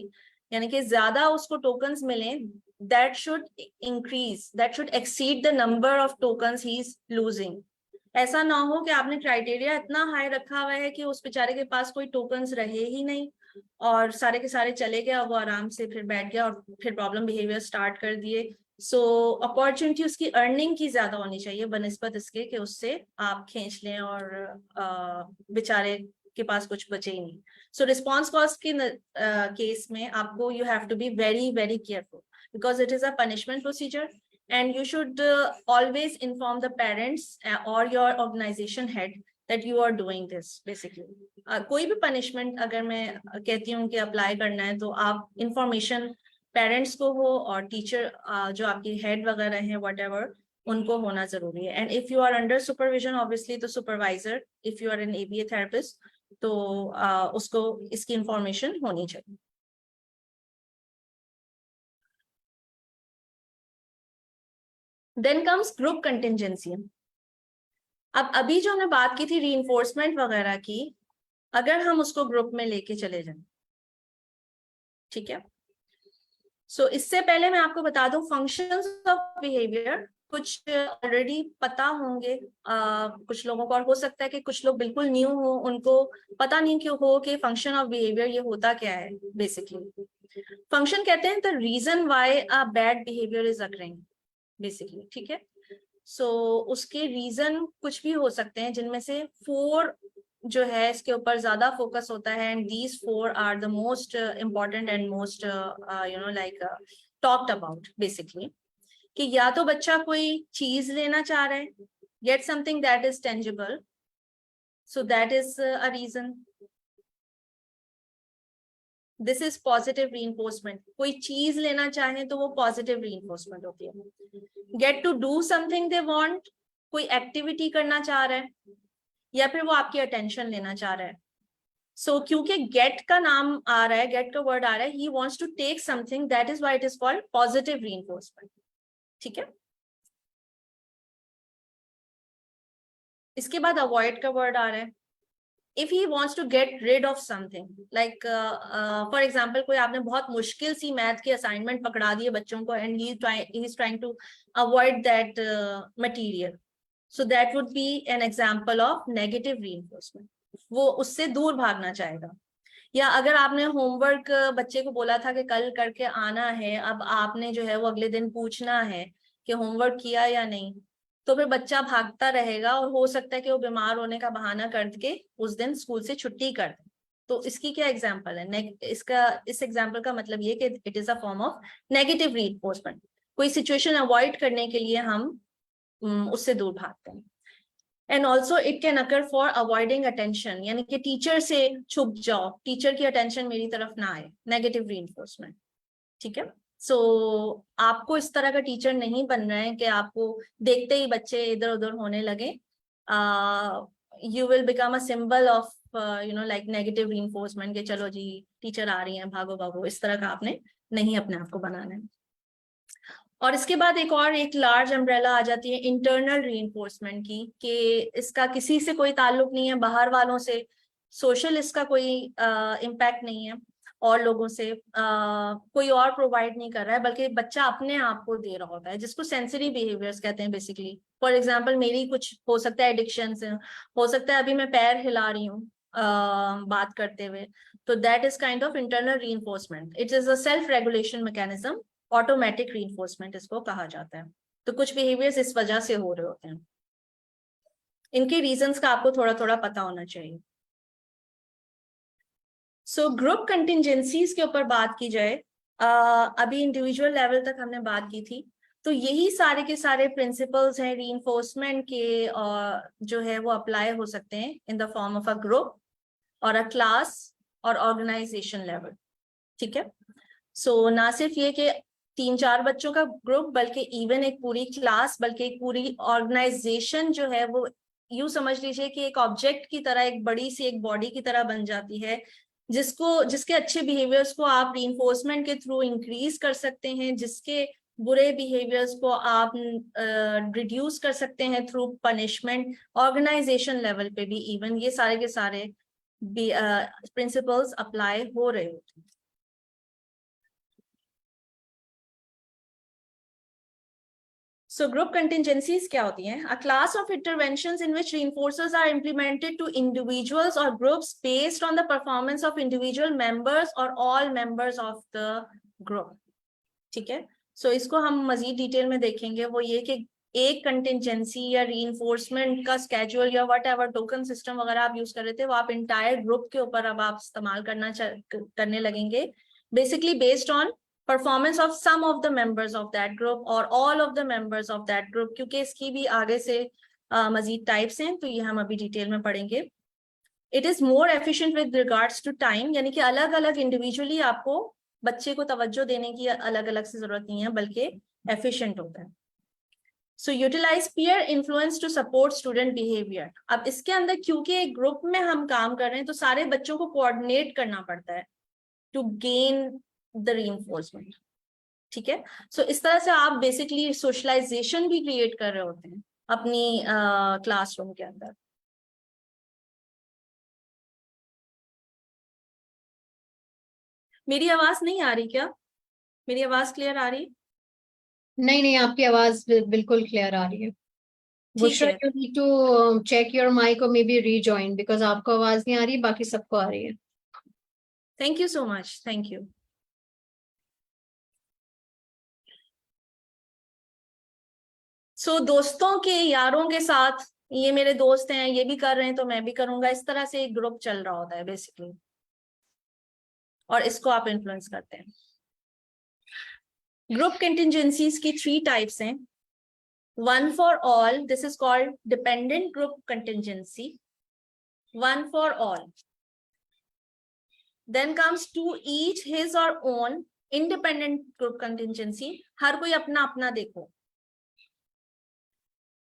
यानी कि ज्यादा उसको टोकन्स मिले, that should increase, that should exceed the number of tokens he is losing. ऐसा ना हो कि आपने क्राइटेरिया इतना हाई रखा हुआ है कि उस बेचारे के पास कोई टोकन्स रहे ही नहीं और सारे के सारे चले गए, वो आराम से फिर बैठ गया और फिर प्रॉब्लम बिहेवियर स्टार्ट कर दिए। सो अपॉर्चुनिटी उसकी अर्निंग की ज्यादा होनी चाहिए बनिस्बत इसके कि उससे आप खींच लें और बेचारे के पास कुछ बचे ही नहीं। सो रिस्पॉन्स कॉस्ट के केस में आपको you have to be very very careful because it is a punishment procedure and you should always inform the parents or your organization head that you are doing this basically. कोई भी punishment अगर मैं कहती हूँ कि apply करना है तो आप इंफॉर्मेशन पेरेंट्स को हो और टीचर जो आपकी हेड वगैरह हैं whatever उनको होना जरूरी है। And if you are under supervision obviously तो supervisor, if you are an ABA therapist तो उसको इसकी इंफॉर्मेशन होनी चाहिए। Then comes group contingency. अब अभी जो हमने बात की थी रीइंफोर्समेंट वगैरह की, अगर हम उसको ग्रुप में लेके चले जाएं, ठीक है। सो इससे पहले मैं आपको बता दूं फंक्शंस ऑफ बिहेवियर कुछ ऑलरेडी पता होंगे कुछ लोगों को, और हो सकता है कि कुछ लोग बिल्कुल न्यू हो, उनको पता नहीं क्यों हो कि फंक्शन ऑफ बिहेवियर ये होता क्या है। बेसिकली फंक्शन कहते हैं the reason why a bad behaviour is occurring basically, ठीक है। सो उसके रीजन कुछ भी हो सकते हैं जिनमें से 4 जो है इसके ऊपर ज्यादा फोकस होता है and these 4 are the most important and most you know like talked about basically. कि या तो बच्चा कोई चीज लेना चाह रहा है, get something that is tangible, so that is a reason. This is positive reinforcement. कोई चीज लेना चाहे तो वो पॉजिटिव रीइंफोर्समेंट होती है। Get to do something they want, कोई एक्टिविटी करना चाह रहा है या फिर वो आपकी अटेंशन लेना चाह रहा है। सो क्योंकि गेट का नाम आ रहा है, गेट का वर्ड आ रहा है, he wants to take something, that is why it is called positive reinforcement, ठीक है। इसके बाद अवॉइड का वर्ड आ रहा है। if he wants to get rid of something like for example कोई आपने बहुत मुश्किल सी मैथ की असाइनमेंट पकड़ा दी है बच्चों को and he is trying to avoid that material, so that would be an example of negative reinforcement. वो उससे दूर भागना चाहेगा। या अगर आपने होमवर्क बच्चे को बोला था कि कल करके आना है, अब आपने जो है वो अगले दिन पूछना है कि होमवर्क किया या नहीं, तो फिर बच्चा भागता रहेगा और हो सकता है कि वो बीमार होने का बहाना करके उस दिन स्कूल से छुट्टी कर दे। तो इसकी क्या एग्जांपल है? इस एग्जांपल का मतलब ये कि it is a form of negative reinforcement. कोई सिचुएशन अवॉइड करने के लिए हम उससे दूर भागते हैं। And also it can occur for avoiding attention, यानी कि टीचर से छुप जाओ, टीचर की अटेंशन मेरी तरफ ना आए, नेगेटिव रीइंफोर्समेंट, ठीक है। सो आपको इस तरह का टीचर नहीं बनना है कि आपको देखते ही बच्चे इधर उधर होने लगे। You will become a symbol of you know like negative reinforcement के चलो जी टीचर आ रही हैं भागो भागो, इस तरह का आपने नहीं अपने आप को बनाना है। और इसके बाद एक लार्ज अम्ब्रेला आ जाती है इंटरनल रीइंफोर्समेंट की, कि इसका किसी से कोई ताल्लुक नहीं है, बाहर वालों से, सोशल इसका कोई इम्पैक्ट नहीं है, और लोगों से कोई और प्रोवाइड नहीं कर रहा है, बल्कि बच्चा अपने आप को दे रहा होता है, जिसको सेंसरी बिहेवियर्स कहते हैं बेसिकली। फॉर एग्जांपल मेरी कुछ हो सकता है एडिक्शन से, हो सकता है अभी मैं पैर हिला रही हूँ बात करते हुए, तो that is kind of internal reinforcement. It is a self regulation mechanism, automatic reinforcement इसको कहा जाता है। तो कुछ बिहेवियर्स इस वजह से हो रहे होते हैं। इनके रीजंस का आपको थोड़ा थोड़ा पता होना चाहिए। सो ग्रुप कंटिंजेंसीज के ऊपर बात की जाए, अभी इंडिविजुअल लेवल तक हमने बात की थी, तो यही सारे के सारे प्रिंसिपल्स हैं रीइंफोर्समेंट के, और जो है वो अप्लाई हो सकते हैं in the form of a group और अ क्लास और ऑर्गेनाइजेशन लेवल, ठीक है। सो ना सिर्फ ये कि 3-4 बच्चों का ग्रुप, बल्कि इवन एक पूरी क्लास, बल्कि एक पूरी ऑर्गेनाइजेशन जो है वो यूं समझ लीजिए कि एक ऑब्जेक्ट की तरह, एक बड़ी सी एक बॉडी की तरह बन जाती है, जिसके अच्छे बिहेवियर्स को आप रीइंफोर्समेंट के थ्रू इंक्रीज कर सकते हैं, जिसके बुरे बिहेवियर्स को आप रिड्यूस कर सकते हैं थ्रू पनिशमेंट। ऑर्गेनाइजेशन लेवल पे भी इवन ये सारे के सारे प्रिंसिपल्स अप्लाई हो रहे होते हैं। So group contingencies क्या होती हैं? A class of interventions in which reinforcers are implemented to individuals or groups based on the performance of individual members or all members of the group. ठीक है? So इसको हम मजीद डिटेल में देखेंगे. वो ये कि एक कंटिजेंसी या रीइंफोर्समेंट का स्केड्यूल या वट एवर टोकन सिस्टम वगैरह आप यूज कर रहे थे, वो आप इंटायर ग्रुप के ऊपर अब आप इस्तेमाल करने लगेंगे, basically based on performance of some of the members of that group और all of the members of that group, क्योंकि इसकी भी आगे से मजीद टाइप्स हैं, तो ये हम अभी डिटेल में पढ़ेंगे. It is more efficient with regards to time, यानी कि अलग अलग इंडिविजुअली आपको बच्चे को तवज्जो देने की अलग अलग से जरूरत नहीं है, बल्कि एफिशिएंट होता है. So utilise peer influence to support student behaviour. अब इसके अंदर क्योंकि एक ग्रुप में हम काम कर रहे हैं, तो सारे बच्चों को कोऑर्डिनेट करना पड़ता है टू गेन द रीइंफोर्समेंट. ठीक है? सो इस तरह से आप बेसिकली सोशलाइजेशन भी क्रिएट कर रहे होते हैं अपनी क्लासरूम के अंदर. मेरी आवाज नहीं आ रही क्या? मेरी आवाज क्लियर आ रही? नहीं नहीं, आपकी आवाज बिल्कुल क्लियर आ रही है. Bushra, you need to check your mic or maybe rejoin because आपको आवाज नहीं आ रही, बाकी सबको आ रही है. Thank you so much. Thank you. So दोस्तों के, यारों के साथ, ये मेरे दोस्त हैं, ये भी कर रहे हैं तो मैं भी करूंगा, इस तरह से एक ग्रुप चल रहा होता है बेसिकली, और इसको आप इन्फ्लुएंस करते हैं. ग्रुप कंटिजेंसीज की 3 टाइप्स हैं. One for all, this is called dependent group contingency. One for all. Then comes to each his or own independent group contingency. हर कोई अपना अपना देखो.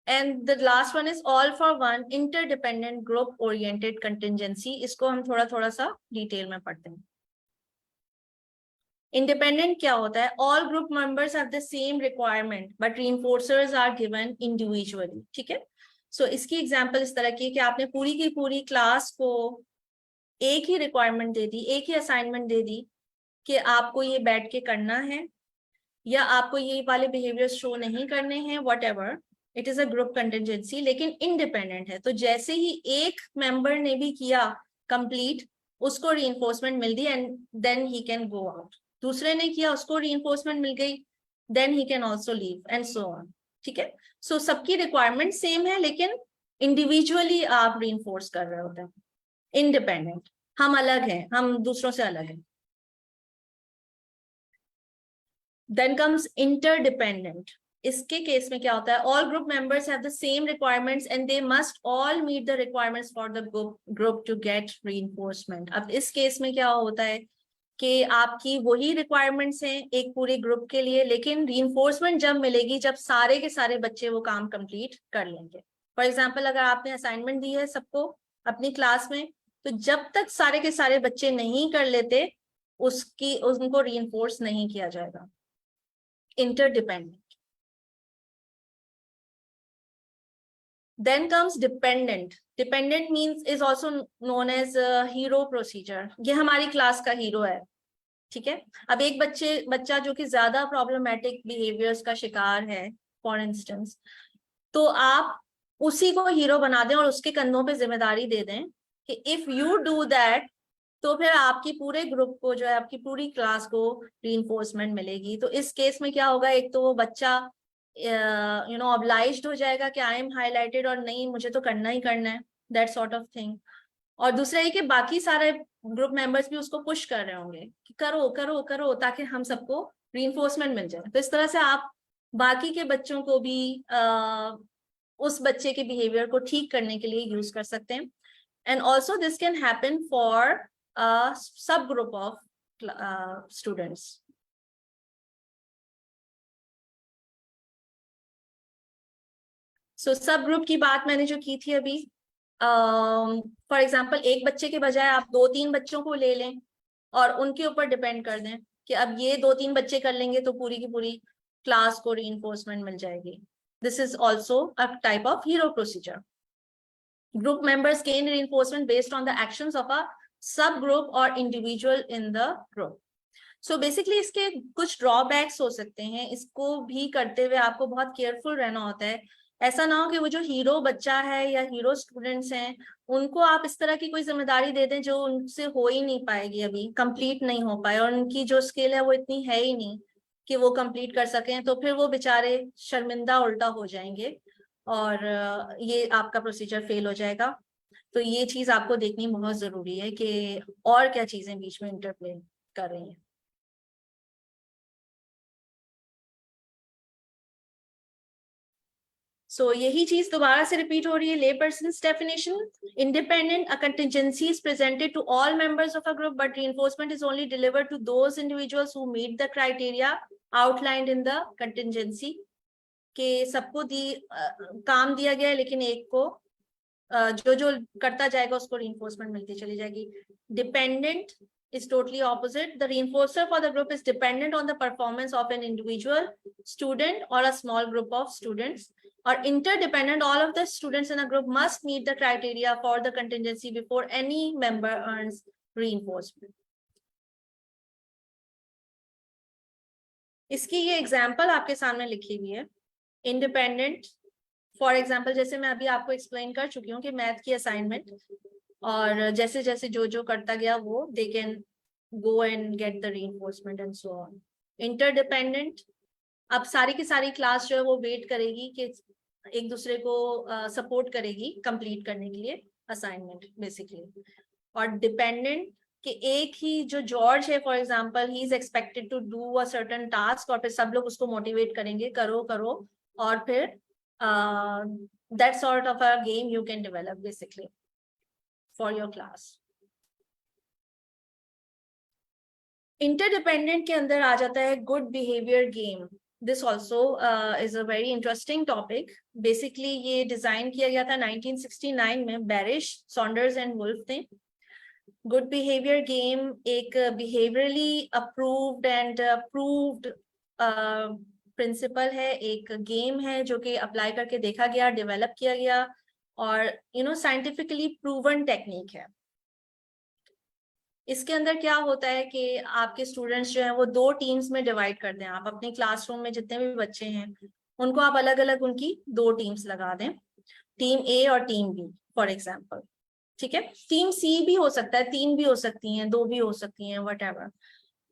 And the last one is all for one interdependent group oriented contingency. इसको हम थोड़ा थोड़ा सा detail में पढ़ते हैं. Independent क्या होता है? All group members have the same requirement, but reinforcers are given individually. ठीक है? So इसकी एग्जाम्पल इस तरह की है कि आपने पूरी की पूरी क्लास को एक ही रिक्वायरमेंट दे दी, एक ही असाइनमेंट दे दी कि आपको ये बैठ के करना है, या आपको ये वाले बिहेवियर्स शो नहीं करने हैं, what ever. It is a group contingency, लेकिन इंडिपेंडेंट है. तो जैसे ही एक मेंबर ने भी किया कंप्लीट, उसको रीइंफोर्समेंट मिल दी and then he can go out. दूसरे ने किया, उसको रीइंफोर्समेंट मिल गई, then he can also leave and so on. ठीक है? सो सबकी रिक्वायरमेंट सेम है, लेकिन इंडिविजुअली आप रीइंफोर्स कर रहे होते हैं. इंडिपेंडेंट, हम अलग हैं, हम दूसरों से अलग हैं. Then comes interdependent. इसके केस में क्या होता है? All group members have the same requirements and they must all meet the requirements for the group to get reinforcement. अब इस केस में क्या होता है कि आपकी वही रिक्वायरमेंट्स हैं एक पूरे ग्रुप के लिए, लेकिन रीइंफोर्समेंट जब मिलेगी जब सारे के सारे बच्चे वो काम कंप्लीट कर लेंगे. फॉर एग्जांपल, अगर आपने असाइनमेंट दी है सबको अपनी क्लास में, तो जब तक सारे के सारे बच्चे नहीं कर लेते उनको रीइंफोर्स नहीं किया जाएगा. Interdependent. Then comes dependent. Dependent means is also known as hero procedure. ये हमारी क्लास का हीरो है. ठीक है? अब एक बच्चा जो कि ज्यादा प्रॉब्लमेटिक बिहेवियर्स का शिकार है, फॉर इंस्टेंस, तो आप उसी को हीरो बना दें और उसके कंधों पे जिम्मेदारी दे दें कि इफ यू डू दैट, तो फिर आपकी पूरे ग्रुप को जो है, आपकी पूरी क्लास को रीइंफोर्समेंट मिलेगी. तो इस केस में क्या होगा? एक तो वो बच्चा ऑब्लाइज्ड हो जाएगा कि आई एम हाईलाइटेड और नहीं, मुझे तो करना ही करना है, दैट सॉर्ट ऑफ थिंग. और दूसरा ये कि बाकी सारे ग्रुप मेंबर्स भी उसको पुश कर रहे होंगे कि करो करो करो, ताकि हम सबको रीइंफोर्समेंट मिल जाए. तो इस तरह से आप बाकी के बच्चों को भी उस बच्चे के बिहेवियर को ठीक करने के लिए यूज कर सकते हैं. And also this can happen for सब ग्रुप ऑफ स्टूडेंट्स. सो सब ग्रुप की बात मैंने जो की थी अभी, फॉर एग्जाम्पल एक बच्चे के बजाय आप 2-3 बच्चों को ले लें और उनके ऊपर डिपेंड कर दें कि अब ये 2-3 बच्चे कर लेंगे तो पूरी की पूरी क्लास को रीइंफोर्समेंट मिल जाएगी. This is also a type of hero procedure. Group members gain reinforcement based on the actions of a सब ग्रुप और individual in the group. So basically इसके कुछ ड्रॉबैक्स हो सकते हैं, इसको भी करते हुए आपको बहुत केयरफुल रहना होता है। ऐसा ना हो कि वो जो हीरो बच्चा है या हीरो स्टूडेंट्स हैं उनको आप इस तरह की कोई जिम्मेदारी दे दें जो उनसे हो ही नहीं पाएगी, अभी कंप्लीट नहीं हो पाए, और उनकी जो स्किल है वो इतनी है ही नहीं कि वो कंप्लीट कर सकें, तो फिर वो बेचारे शर्मिंदा उल्टा हो जाएंगे और ये आपका प्रोसीजर फेल हो जाएगा। तो ये चीज आपको देखनी बहुत जरूरी है कि और क्या चीजें बीच में इंटरप्ले कर रही हैं। सो यही चीज दोबारा से रिपीट हो रही है। Layperson's definition, independent, a contingency is presented to all members of a group but reinforcement is only delivered to those individuals who meet the criteria outlined in the contingency। के सबको काम दिया गया है लेकिन एक को जो जो करता जाएगा उसको reinforcement मिलती चली जाएगी। Dependent is totally opposite. The reinforcer for the group is dependent on the performance of an individual student or a small group of students, or interdependent. All of the students in a group must meet the criteria for the contingency before any member earns reinforcement. इसकी ये example आपके सामने लिखी हुई है। Independent, for example जैसे मैं अभी आपको एक्सप्लेन कर चुकी हूँ कि मैथ की असाइनमेंट, और जैसे जैसे जो जो करता गया वो they can go and get the reinforcement and so on. Interdependent, अब सारी की सारी क्लास जो है वो वेट करेगी कि एक दूसरे को सपोर्ट करेगी कंप्लीट करने के लिए असाइनमेंट बेसिकली। और डिपेंडेंट कि एक ही जो जॉर्ज है for example he is expected to do a certain task और फिर सब लोग उसको मोटिवेट करेंगे करो करो, और फिर that sort of a game you can develop basically for your class. Interdependent के अंदर आ जाता है good behaviour game. This also is a very interesting topic. Basically ये डिजाइन किया गया था 1969 में, बैरिश, सॉन्डर्स एंड वुल्फ ने। गुड बिहेवियर गेम एक behaviourally approved and proved principle है, एक गेम है जो कि अप्लाई करके देखा गया, डेवलप किया गया, और साइंटिफिकली प्रूवन टेक्निक है। इसके अंदर क्या होता है कि आपके स्टूडेंट्स जो हैं वो दो टीम्स में डिवाइड कर दें। आप अपने क्लासरूम में जितने भी बच्चे हैं उनको आप अलग अलग उनकी दो टीम्स लगा दें, टीम ए और टीम बी फॉर एग्जांपल, ठीक है। टीम सी भी हो सकता है, 3 भी हो सकती हैं, 2 भी हो सकती हैं, व्हाटएवर।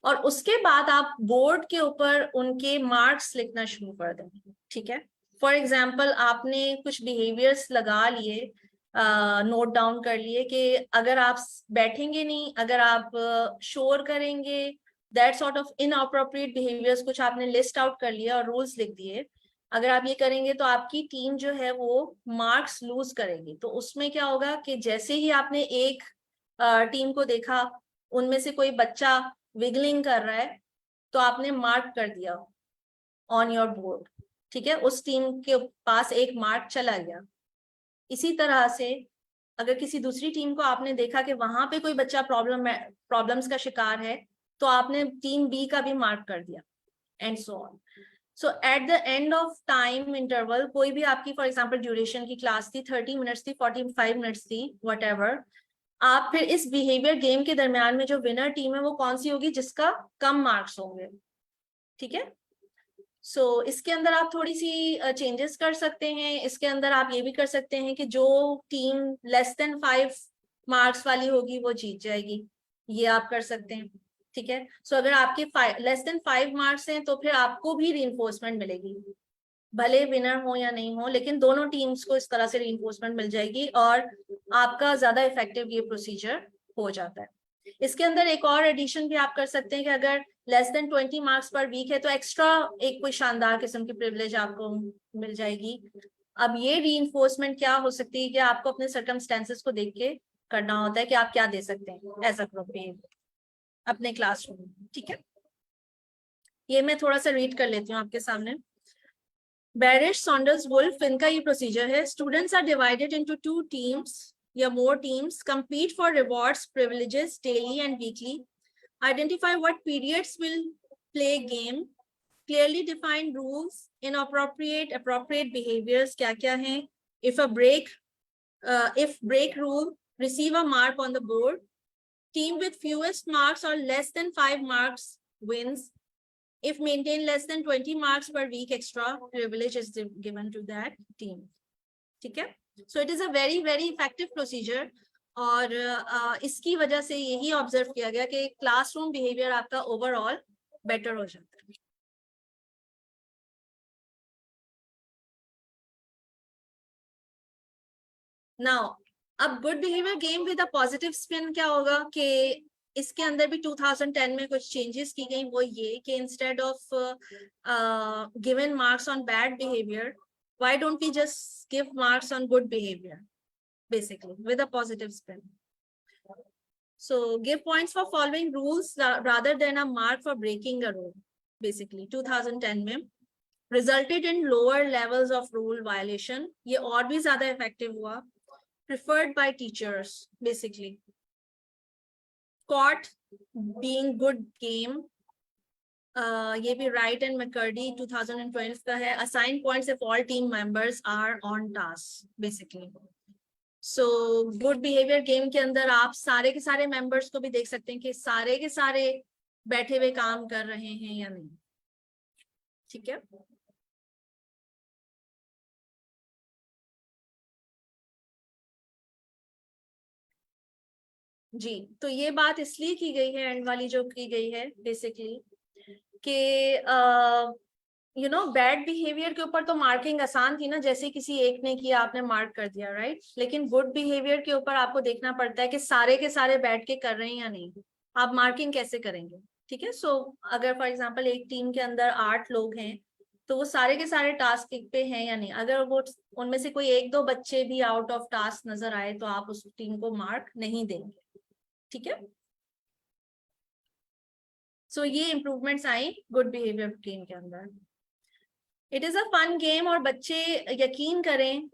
और उसके बाद आप बोर्ड के ऊपर उनके मार्क्स लिखना शुरू कर दें, ठीक है। फॉर एग्जाम्पल आपने कुछ बिहेवियर्स लगा लिए, नोट डाउन कर लिए कि अगर आप बैठेंगे नहीं, अगर आप शोर करेंगे, that sort of inappropriate behaviours कुछ आपने लिस्ट आउट कर लिया और रूल्स लिख दिए। अगर आप ये करेंगे तो आपकी टीम जो है वो मार्क्स लूज करेगी। तो उसमें क्या होगा कि जैसे ही आपने एक टीम को देखा उनमें से कोई बच्चा विगलिंग कर रहा है तो आपने मार्क कर दिया ऑन योर बोर्ड, ठीक है, उस टीम के पास एक मार्क चला गया। इसी तरह से अगर किसी दूसरी टीम को आपने देखा कि वहां पे कोई बच्चा प्रॉब्लम्स का शिकार है तो आपने टीम बी का भी मार्क कर दिया, and so on. So eight the end of time interval, कोई भी आपकी फॉर एग्जांपल ड्यूरेशन की क्लास थी, 30 मिनट्स थी, 45 मिनट्स थी, व्हाटएवर, आप फिर इस बिहेवियर गेम के दरमियान में जो विनर टीम है वो कौन सी होगी, जिसका कम मार्क्स होंगे, ठीक है। सो इसके अंदर आप थोड़ी सी चेंजेस कर सकते हैं। इसके अंदर आप ये भी कर सकते हैं कि जो टीम लेस देन 5 मार्क्स वाली होगी वो जीत जाएगी, ये आप कर सकते हैं, ठीक है। सो अगर आपके लेस देन 5 मार्क्स हैं तो फिर आपको भी रीइंफोर्समेंट मिलेगी, भले विनर हो या नहीं हो, लेकिन दोनों टीम्स को इस तरह से रीइंफोर्समेंट मिल जाएगी और आपका ज्यादा इफेक्टिव ये प्रोसीजर हो जाता है। इसके अंदर एक और एडिशन भी आप कर सकते हैं कि अगर लेस देन 20 मार्क्स पर वीक है तो एक्स्ट्रा एक कोई शानदार किस्म की प्रिविलेज आपको मिल जाएगी। अब ये रीइंफोर्समेंट क्या हो सकती है कि आपको अपने सर्कमस्टेंसेस को देख के करना होता है कि आप क्या दे सकते हैं एज अ ग्रुप अपने क्लासरूम में, ठीक है। ये मैं थोड़ा सा रीड कर लेती हूँ आपके सामने। बैरिश, सॉन्डर्स, वुल्फ, इनका ये प्रोसीजर है। Students are divided into 2 teams या more teams, compete for rewards, privileges daily and weekly, identify what periods will play game, clearly define rules, inappropriate, appropriate behaviors क्या हैं, if break rule, receive a mark on the board, team with fewest marks or less than 5 marks wins. If maintain less than 20 marks per week, extra privilege is given to that team. ठीक है? So it is a very very effective procedure. और इसकी वजह से यही observe किया गया कि क्लासरूम बिहेवियर आपका ओवरऑल बेटर हो जाता है. नाउ अब good behaviour game with a positive spin क्या होगा कि इसके अंदर भी 2010 में कुछ चेंजेस की गई. वो ये कि instead of given marks on bad behaviour, why don't we just give marks on good behaviour basically with a positive spin. So give points for following rules rather than a mark for breaking a rule. Basically 2010 में resulted in lower levels of rule violation. ये और भी ज़्यादा effective हुआ. Preferred by teachers basically. Caught being good game. ये भी Wright and McCurdy 2012 का है. Assign points if all team members are on task basically. So good behaviour game के अंदर आप सारे के सारे मेंबर्स को भी देख सकते हैं कि सारे के सारे बैठे हुए काम कर रहे हैं या नहीं. ठीक है. जी, तो ये बात इसलिए की गई है, एंड वाली जो की गई है बेसिकली कि यू नो बैड बिहेवियर के ऊपर तो मार्किंग आसान थी ना, जैसे किसी एक ने किया आपने मार्क कर दिया, राइट. लेकिन गुड बिहेवियर के ऊपर आपको देखना पड़ता है कि सारे के सारे बैठ के कर रहे हैं या नहीं. आप मार्किंग कैसे करेंगे? ठीक है. सो अगर फॉर एग्जांपल एक टीम के अंदर 8 लोग हैं तो वो सारे के सारे टास्क पे हैं या नहीं. अगर वो उनमें से कोई 1-2 बच्चे भी आउट ऑफ टास्क नजर आए तो आप उस टीम को मार्क नहीं देंगे. ठीक है. सो ये इंप्रूवमेंट्स आई गुड बिहेवियर गेम के अंदर. It is a fun game और बच्चे यकीन करें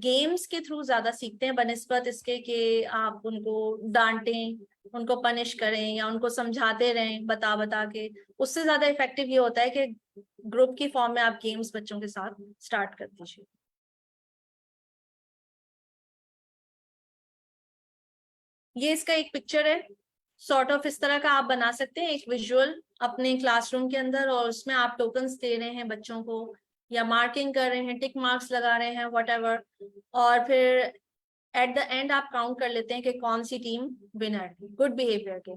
गेम्स के थ्रू ज्यादा सीखते हैं बनिस्बत इसके कि आप उनको डांटें, उनको पनिश करें या उनको समझाते रहें बता बता के. उससे ज्यादा इफेक्टिव ये होता है कि ग्रुप की फॉर्म में आप गेम्स बच्चों के साथ स्टार्ट कर दीजिए. ये इसका एक पिक्चर है. सॉर्ट ऑफ इस तरह का आप बना सकते हैं एक विजुअल अपने क्लासरूम के अंदर, और उसमें आप टोकन्स दे रहे हैं बच्चों को या मार्किंग कर रहे हैं, टिक मार्क्स लगा रहे हैं, व्हाटएवर. और फिर एट द एंड आप काउंट कर लेते हैं कि कौन सी टीम विनर थी गुड बिहेवियर के.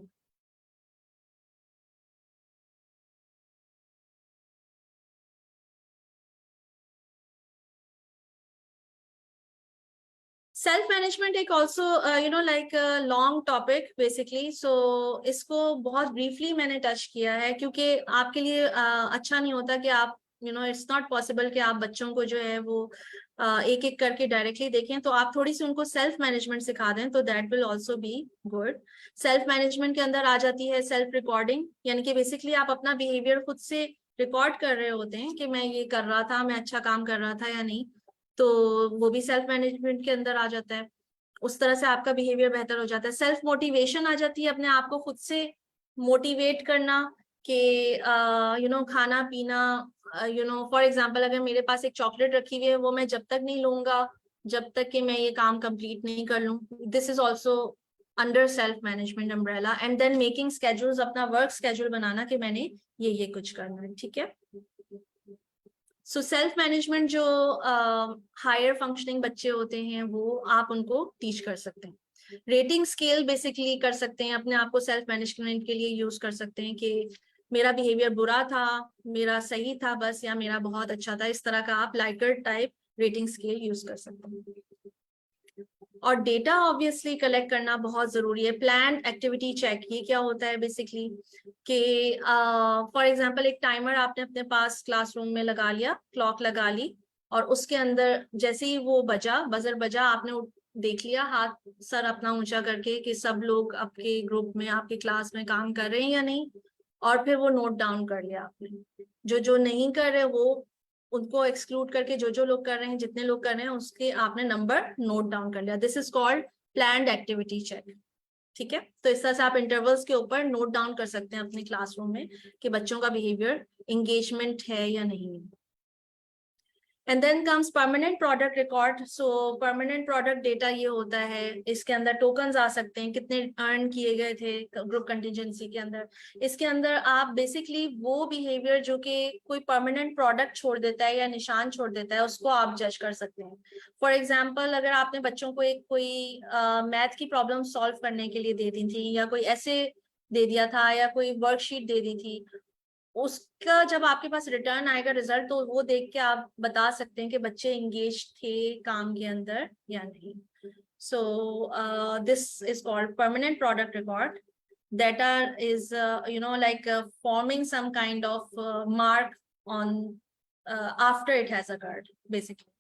सेल्फ मैनेजमेंट एक also you know like long topic basically. So इसको बहुत ब्रीफली मैंने टच किया है क्योंकि आपके लिए अच्छा नहीं होता कि आप you know it's not possible कि आप बच्चों को जो है वो एक एक करके डायरेक्टली देखें. तो आप थोड़ी सी उनको सेल्फ मैनेजमेंट सिखा दें तो that will also be good. Self management के अंदर आ जाती है सेल्फ रिकॉर्डिंग, यानी कि बेसिकली आप अपना बिहेवियर खुद से रिकॉर्ड कर रहे होते हैं कि मैं ये कर रहा था, मैं अच्छा काम कर रहा था या नहीं. तो वो भी सेल्फ मैनेजमेंट के अंदर आ जाता है. उस तरह से आपका बिहेवियर बेहतर हो जाता है. सेल्फ मोटिवेशन आ जाती है, अपने आप को खुद से मोटिवेट करना कि यू नो खाना पीना, यू नो फॉर एग्जांपल अगर मेरे पास एक चॉकलेट रखी हुई है वो मैं जब तक नहीं लूंगा जब तक कि मैं ये काम कंप्लीट नहीं कर लूं. This is also under self management umbrella. And then making schedules, अपना वर्क स्केड्यूल बनाना कि मैंने ये कुछ करना है. ठीक है. सो सेल्फ मैनेजमेंट जो हायर फंक्शनिंग बच्चे होते हैं वो आप उनको टीच कर सकते हैं. रेटिंग स्केल बेसिकली कर सकते हैं, अपने आप को सेल्फ मैनेजमेंट के लिए यूज कर सकते हैं कि मेरा बिहेवियर बुरा था, मेरा सही था बस, या मेरा बहुत अच्छा था. इस तरह का आप Likert type rating scale use कर सकते हैं. और डेटा ऑब्वियसली कलेक्ट करना बहुत जरूरी है. प्लान एक्टिविटी चेक, ये क्या होता है बेसिकली कि फॉर एग्जांपल एक टाइमर आपने अपने पास क्लासरूम में लगा लिया, क्लॉक लगा ली, और उसके अंदर जैसे ही वो बजा, बजर बजा, आपने देख लिया हाथ सर अपना ऊंचा करके कि सब लोग आपके ग्रुप में आपके क्लास में काम कर रहे हैं या नहीं, और फिर वो नोट डाउन कर लिया आपने. जो नहीं कर रहे वो उनको एक्सक्लूड करके जो लोग कर रहे हैं, जितने लोग कर रहे हैं उसके आपने नंबर नोट डाउन कर लिया. This is called planned activity check. ठीक है. तो इस तरह से आप इंटरवल्स के ऊपर नोट डाउन कर सकते हैं अपने क्लासरूम में कि बच्चों का बिहेवियर एंगेजमेंट है या नहीं. And then comes permanent product record. So permanent product data ये होता है, इसके अंदर tokens आ सकते हैं, कितने earn किए गए थे group contingency के अंदर. इसके अंदर आप basically वो behavior जो कि कोई permanent product छोड़ देता है या निशान छोड़ देता है, उसको आप judge कर सकते हैं. For example, अगर आपने बच्चों को एक कोई math की problem solve करने के लिए दे दी थी, या कोई ऐसे दे दिया था, या कोई वर्कशीट दे दी थी, उसका जब आपके पास रिटर्न आएगा रिजल्ट, तो वो देख के आप बता सकते हैं कि बच्चे एंगेज थे काम के अंदर या नहीं. So this is called permanent product record. That is like forming some kind of mark on after it has occurred, basically.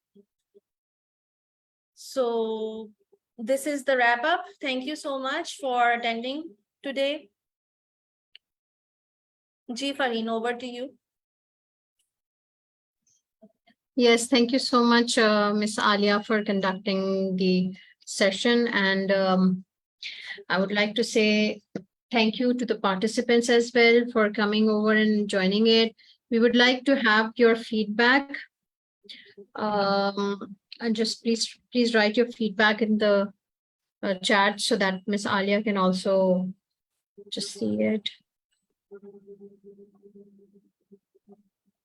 So this is the wrap up. Thank you so much for attending today. Ji Farheen, over to you. Yes, thank you so much, Ms. Alia, for conducting the session. And I would like to say thank you to the participants as well for coming over and joining it. We would like to have your feedback. And just please write your feedback in the chat so that Ms. Alia can also just see it.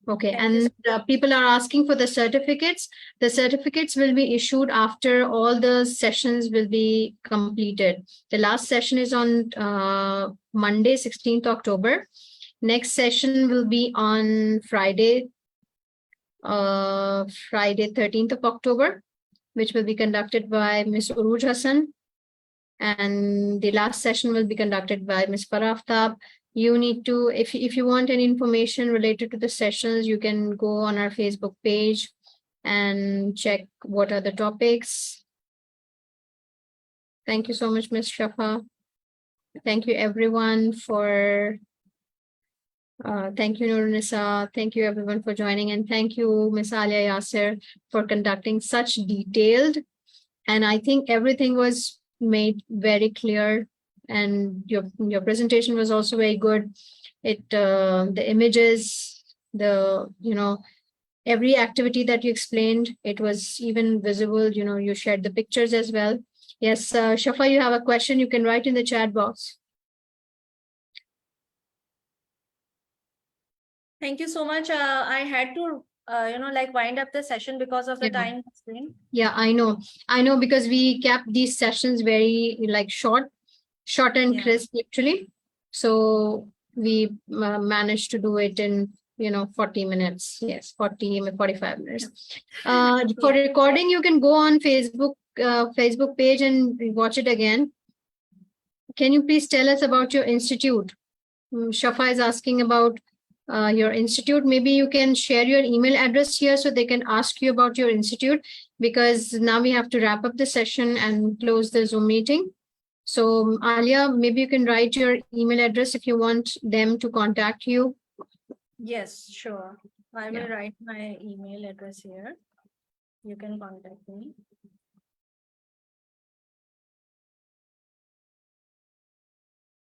Okay, and people are asking for the certificates. The certificates will be issued after all the sessions will be completed. The last session is on Monday, 16th October. Next session will be on Friday, 13th of October, which will be conducted by Ms. Uruj Hassan. And the last session will be conducted by Ms. Farah Aftab. You need to, if you want any information related to the sessions, you can go on our Facebook page and check what are the topics. Thank you so much, Ms. Shafa. Thank you everyone for, thank you Nurnisa. Thank you everyone for joining, and thank you Ms. Alia Yasser for conducting such detailed, and I think everything was made very clear. And your presentation was also very good. The images, every activity that you explained, it was even visible. You shared the pictures as well. Yes, Shafa, you have a question, you can write in the chat box. Thank you so much. I had to wind up the session because of the time constraint. Yeah, I know, because we kept these sessions very short and crisp, literally. So we managed to do it in 40 minutes. Yes, 45 minutes. For recording, you can go on Facebook page and watch it again. Can you please tell us about your institute? Shafa is asking about your institute. Maybe you can share your email address here so they can ask you about your institute, because now we have to wrap up the session and close the Zoom meeting. So Alia, maybe you can write your email address if you want them to contact you. Yes, sure. I will write my email address here. You can contact me.